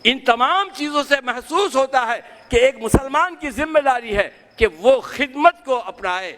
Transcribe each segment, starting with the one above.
ان تمام چیزوں سے محسوس ہوتا ہے کہ ایک مسلمان کی ذمہ داری ہے کہ وہ خدمت کو اپنائے۔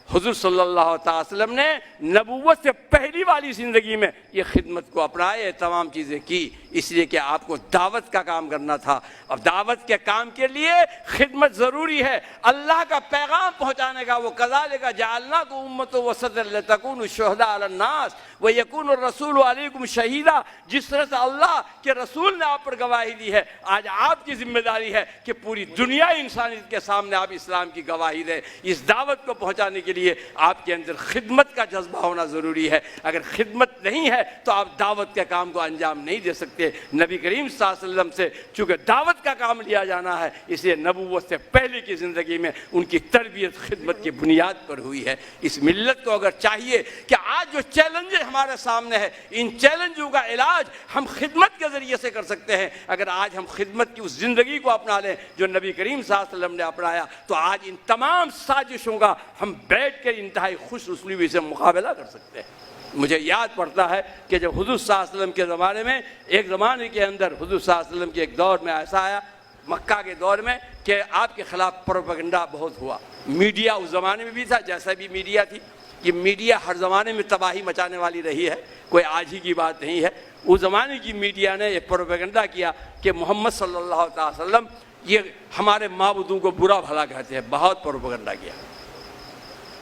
حضور صلی اللہ تعالی وسلم نے نبوت سے پہلی والی زندگی میں یہ خدمت کو اپنائے، تمام چیزیں کی، اس لیے کہ آپ کو دعوت کا کام کرنا تھا۔ اب دعوت کے کام کے لیے خدمت ضروری ہے، اللہ کا پیغام پہنچانے کا۔ وہ کذالک جعلناکم امۃ وسطا لتکونوا شہداء علی الناس ویکون الرسول علیکم شہیدا۔ جس طرح سے اللہ کے رسول نے آپ پر گواہی دی ہے، آج آپ کی ذمہ داری ہے کہ پوری دنیا انسانیت کے سامنے آپ اسلام کی گواہی دیں۔ اس دعوت کو پہنچانے کے لیے آپ کے اندر خدمت کا جذبہ ہونا ضروری ہے۔ اگر خدمت نہیں ہے تو آپ دعوت کے کام کو انجام نہیں دے سکتے۔ نبی کریم صلی اللہ علیہ وسلم سے چونکہ دعوت کا کام لیا جانا ہے، اس لیے نبوت سے پہلے کی زندگی میں ان کی تربیت خدمت کی بنیاد پر ہوئی ہے۔ اس ملت کو اگر چاہیے کہ آج جو چیلنجز ہمارے سامنے ہے، ان چیلنجوں کا علاج ہم خدمت کے ذریعے سے کر سکتے ہیں۔ اگر آج ہم خدمت کی اس زندگی کو اپنا لیں جو نبی کریم صلی اللہ علیہ وسلم نے اپنایا، تو آج ان تمام سازشوں کا ہم بیٹھ کر انتہائی خوش اسلوبی سے مقابلہ کر سکتے ہیں۔ مجھے یاد پڑتا ہے کہ جب حضور صلی اللہ علیہ وسلم کے زمانے میں، ایک زمانے کے اندر حضور صلی اللہ علیہ وسلم کے ایک دور میں ایسا آیا، مکہ کے دور میں، کہ آپ کے خلاف پروپیگنڈا بہت ہوا۔ میڈیا اس زمانے میں بھی تھا، جیسا بھی میڈیا تھی، یہ میڈیا ہر زمانے میں تباہی مچانے والی رہی ہے، کوئی آج ہی کی بات نہیں ہے۔ اس زمانے کی میڈیا نے ایک پروپیگنڈا کیا کہ محمد صلی اللہ علیہ وسلم یہ ہمارے معبودوں کو برا بھلا کہتے ہیں، بہت پروپیگنڈا کیا،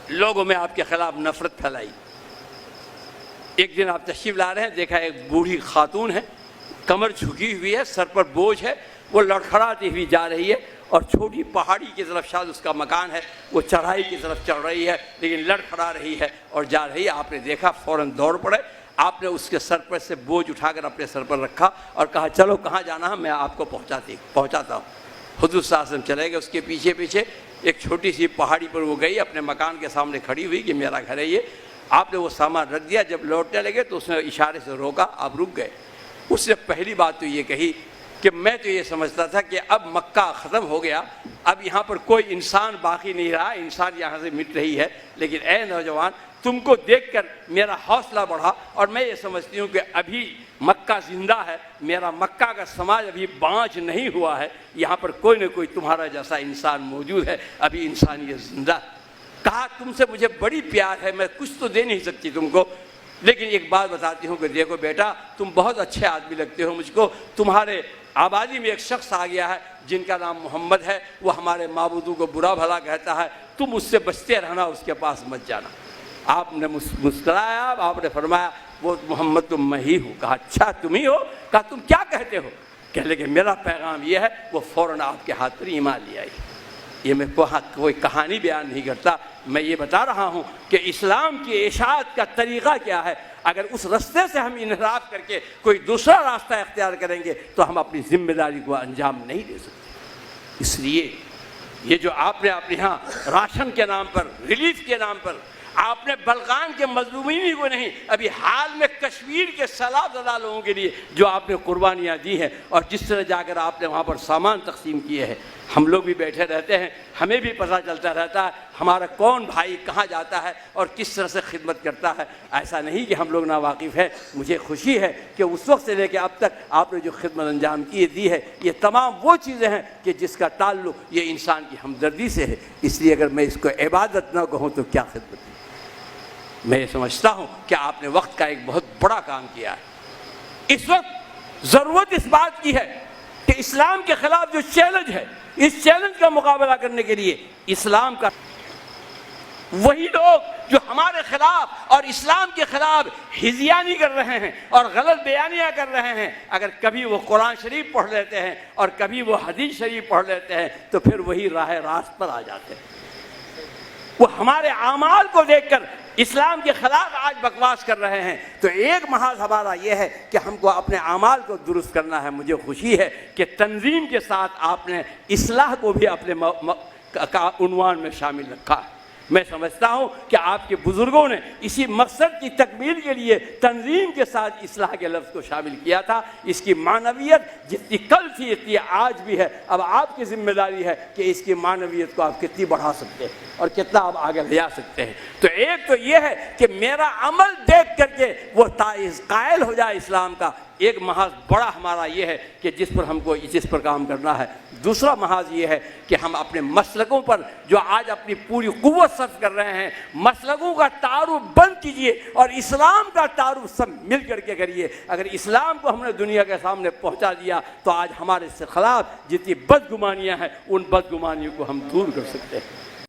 لوگوں میں آپ کے خلاف نفرت پھیلائی۔ ایک دن آپ تشریف لا رہے ہیں، دیکھا ایک بوڑھی خاتون ہے، کمر جھکی ہوئی ہے، سر پر بوجھ ہے، وہ لڑکھڑاتی ہوئی جا رہی ہے، اور چھوٹی پہاڑی کی طرف شاید اس کا مکان ہے، وہ چڑھائی کی طرف چڑھ رہی ہے، لیکن لڑکھڑا رہی ہے اور جا رہی ہے۔ آپ نے دیکھا، فوراً دوڑ پڑے، آپ نے اس کے سر پر سے بوجھ اٹھا کر اپنے سر پر رکھا اور کہا چلو کہاں جانا ہے میں آپ کو پہنچاتا ہوں۔ حضور صلی اللہ علیہ وسلم چلے گئے اس کے پیچھے پیچھے، ایک چھوٹی سی پہاڑی پر وہ گئی، اپنے مکان کے سامنے کھڑی ہوئی کہ میرا گھر ہے یہ۔ آپ نے وہ سامان رکھ دیا، جب لوٹنے لگے تو اس نے اشارے سے روکا، آپ رک گئے۔ اس نے پہلی بات تو یہ کہی کہ میں تو یہ سمجھتا تھا کہ اب مکہ ختم ہو گیا، اب یہاں پر کوئی انسان باقی نہیں رہا، انسان یہاں سے مٹ رہی ہے، لیکن اے نوجوان، تم کو دیکھ کر میرا حوصلہ بڑھا، اور میں یہ سمجھتی ہوں کہ ابھی مکہ زندہ ہے، میرا مکہ کا سماج ابھی بانچ نہیں ہوا ہے، یہاں پر کوئی نہ کوئی تمہارا جیسا انسان موجود ہے، ابھی انسانیت زندہ ہے۔ کہا تم سے مجھے بڑی پیار ہے، میں کچھ تو دے نہیں سکتی تم کو، لیکن ایک بات بتاتی ہوں کہ دیکھو بیٹا، تم بہت اچھے آدمی لگتے ہو مجھ کو، تمہارے آبادی میں ایک شخص آ گیا ہے جن کا نام محمد ہے، وہ ہمارے معبودوں کو برا بھلا کہتا ہے، تم اس سے بچتے رہنا، اس کے پاس مت جانا۔ آپ نے مسکرایا، آپ نے فرمایا وہ محمد تو میں ہی ہوں۔ کہا اچھا تم ہی ہو؟ کہا تم کیا کہتے ہو؟ کہنے لگے میرا پیغام یہ ہے، وہ فوراً آپ کے ہاتھ پر ایمان لے آئی۔ یہ میں کوئی کہانی بیان نہیں کرتا، میں یہ بتا رہا ہوں کہ اسلام کی اشاعت کا طریقہ کیا ہے۔ اگر اس راستے سے ہم انحراف کر کے کوئی دوسرا راستہ اختیار کریں گے تو ہم اپنی ذمہ داری کو انجام نہیں دے سکتے۔ اس لیے یہ جو آپ نے اپنے یہاں راشن کے نام پر، ریلیف کے نام پر، آپ نے بلقان کے مظلومین کو نہیں، ابھی حال میں کشمیر کے سیلاب زدہ لوگوں کے لیے جو آپ نے قربانیاں دی ہیں، اور جس طرح جا کر آپ نے وہاں پر سامان تقسیم کیے ہیں، ہم لوگ بھی بیٹھے رہتے ہیں، ہمیں بھی پتہ چلتا رہتا ہے ہمارا کون بھائی کہاں جاتا ہے اور کس طرح سے خدمت کرتا ہے۔ ایسا نہیں کہ ہم لوگ ناواقف ہیں۔ مجھے خوشی ہے کہ اس وقت سے لے کے اب تک آپ نے جو خدمت انجام دی ہے، یہ تمام وہ چیزیں ہیں کہ جس کا تعلق یہ انسان کی ہمدردی سے ہے۔ اس لیے اگر میں اس کو عبادت نہ کہوں تو کیا خدمت ہے؟ میں یہ سمجھتا ہوں کہ آپ نے وقت کا ایک بہت بڑا کام کیا ہے۔ اس وقت ضرورت اس بات کی ہے کہ اسلام کے خلاف جو چیلنج ہے، اس چیلنج کا مقابلہ کرنے کے لیے اسلام کا وہی لوگ جو ہمارے خلاف اور اسلام کے خلاف ہذیانی کر رہے ہیں اور غلط بیانیاں کر رہے ہیں، اگر کبھی وہ قرآن شریف پڑھ لیتے ہیں اور کبھی وہ حدیث شریف پڑھ لیتے ہیں تو پھر وہی راہ راست پر آ جاتے ہیں۔ وہ ہمارے اعمال کو دیکھ کر اسلام کے خلاف آج بکواس کر رہے ہیں، تو ایک محاذ ہمارا یہ ہے کہ ہم کو اپنے اعمال کو درست کرنا ہے۔ مجھے خوشی ہے کہ تنظیم کے ساتھ آپ نے اصلاح کو بھی اپنے عنوان میں شامل رکھا ہے۔ میں سمجھتا ہوں کہ آپ کے بزرگوں نے اسی مقصد کی تکمیل کے لیے تنظیم کے ساتھ اصلاح کے لفظ کو شامل کیا تھا۔ اس کی معنویت جتنی کل تھی اتنی آج بھی ہے۔ اب آپ کی ذمہ داری ہے کہ اس کی معنویت کو آپ کتنی بڑھا سکتے ہیں اور کتنا آپ آگے لے جا سکتے ہیں۔ تو ایک تو یہ ہے کہ میرا عمل دیکھ کر کے وہ قائل ہو جائے اسلام کا ایک محاذ بڑا ہمارا یہ ہے کہ جس پر ہم کو جس پر کام کرنا ہے. دوسرا محاذ یہ ہے کہ ہم اپنے مسلکوں پر جو آج اپنی پوری قوت صرف کر رہے ہیں، مسلکوں کا تعارف بند کیجئے اور اسلام کا تعارف سب مل کر کے کریے. اگر اسلام کو ہم نے دنیا کے سامنے پہنچا دیا تو آج ہمارے خلاف جتنی بدگمانیاں ہیں ان بدگمانیوں کو ہم دور کر سکتے ہیں.